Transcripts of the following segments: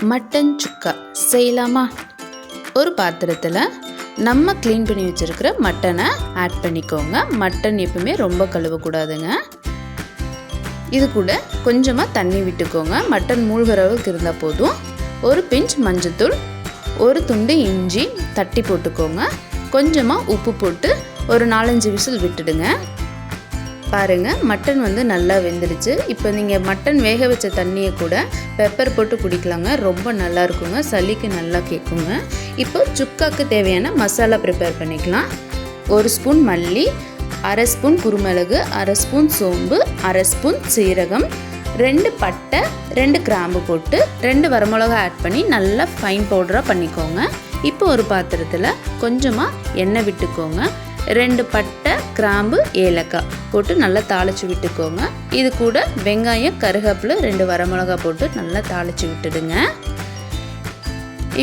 Mutton சுக்கா செய்யலாமா? ஒரு பாத்திரத்தில் நம்ம க்ளீன் பண்ணி வச்சுருக்கிற மட்டனை ஆட் பண்ணிக்கோங்க. மட்டன் எப்பவுமே ரொம்ப கழுவக்கூடாதுங்க. இது கூட கொஞ்சமாக தண்ணி விட்டுக்கோங்க. மட்டன் மூழ்கிற அளவுக்கு இருந்தால் போதும். ஒரு பிஞ்ச் மஞ்சத்தூள், ஒரு துண்டு இஞ்சி தட்டி போட்டுக்கோங்க. கொஞ்சமாக உப்பு போட்டு ஒரு 4-5 விசில் விட்டுடுங்க. பாருங்கள், மட்டன் நல்லா வெந்துடுச்சு. இப்போ நீங்கள் மட்டன் வேக வச்ச தண்ணியை கூட பெப்பர் போட்டு குடிக்கலாங்க. ரொம்ப நல்லா இருக்குங்க, சளிக்கு நல்லா கேட்குங்க. இப்போ சுக்காக்கு தேவையான மசாலா ப்ரிப்பேர் பண்ணிக்கலாம். 1 ஸ்பூன் மல்லி, 1/2 ஸ்பூன் குருமிளகு, 1/2 ஸ்பூன் சோம்பு, 1/2 ஸ்பூன் சீரகம், 2 பட்டை, 2 கிராம்பு போட்டு 2 வரமிளகா ஆட் பண்ணி நல்லா ஃபைன் பவுடராக பண்ணிக்கோங்க. இப்போ ஒரு பாத்திரத்தில் கொஞ்சமாக எண்ணெய் விட்டுக்கோங்க. 2 பட்டை, கிராம்பு, ஏலக்காய் போட்டு நல்லா தாளித்து விட்டுக்கோங்க. இது கூட வெங்காயம், கருவேப்பிலை, 2 வரமிளகா போட்டு நல்லா தாளித்து விட்டுடுங்க.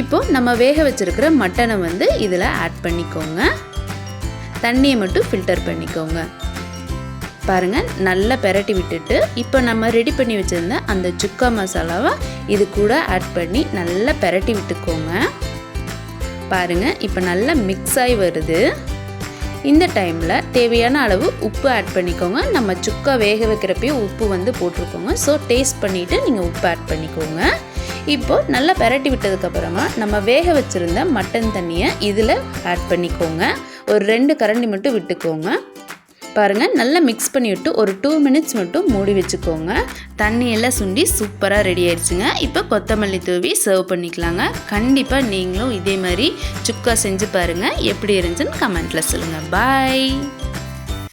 இப்போது நம்ம வேக வச்சுருக்கிற மட்டனை இதில் ஆட் பண்ணிக்கோங்க. தண்ணியை மட்டும் ஃபில்டர் பண்ணிக்கோங்க. பாருங்கள், நல்லா பெரட்டி விட்டுட்டு இப்போ நம்ம ரெடி பண்ணி வச்சுருந்த அந்த சுக்கா மசாலாவை இது கூட ஆட் பண்ணி நல்லா பெரட்டி விட்டுக்கோங்க. பாருங்கள், இப்போ நல்லா மிக்ஸ் ஆகி வருது. இந்த டைமில் தேவையான அளவு உப்பு ஆட் பண்ணிக்கோங்க. நம்ம சுக்கா வேக வைக்கிறப்பையும் உப்பு போட்டிருக்கோங்க. ஸோ டேஸ்ட் பண்ணிவிட்டு நீங்கள் உப்பு ஆட் பண்ணிக்கோங்க. இப்போது நல்லா பெரட்டி விட்டதுக்கப்புறமா நம்ம வேக வச்சுருந்த மட்டன் தண்ணியை இதில் ஆட் பண்ணிக்கோங்க. ஒரு 2 கரண்டி மட்டும் விட்டுக்கோங்க. பாருங்கள், நல்லா மிக்ஸ் பண்ணிவிட்டு ஒரு 2 மினிட்ஸ் மட்டும் மூடி வச்சுக்கோங்க. தண்ணியெல்லாம் சுண்டி சூப்பராக ரெடி ஆயிடுச்சுங்க. இப்போ கொத்தமல்லி தூவி சர்வ் பண்ணிக்கலாங்க. கண்டிப்பாக நீங்களும் இதே மாதிரி சுக்கா செஞ்சு பாருங்கள். எப்படி இருந்துச்சுன்னு கமெண்ட்டில் சொல்லுங்கள். பாய்.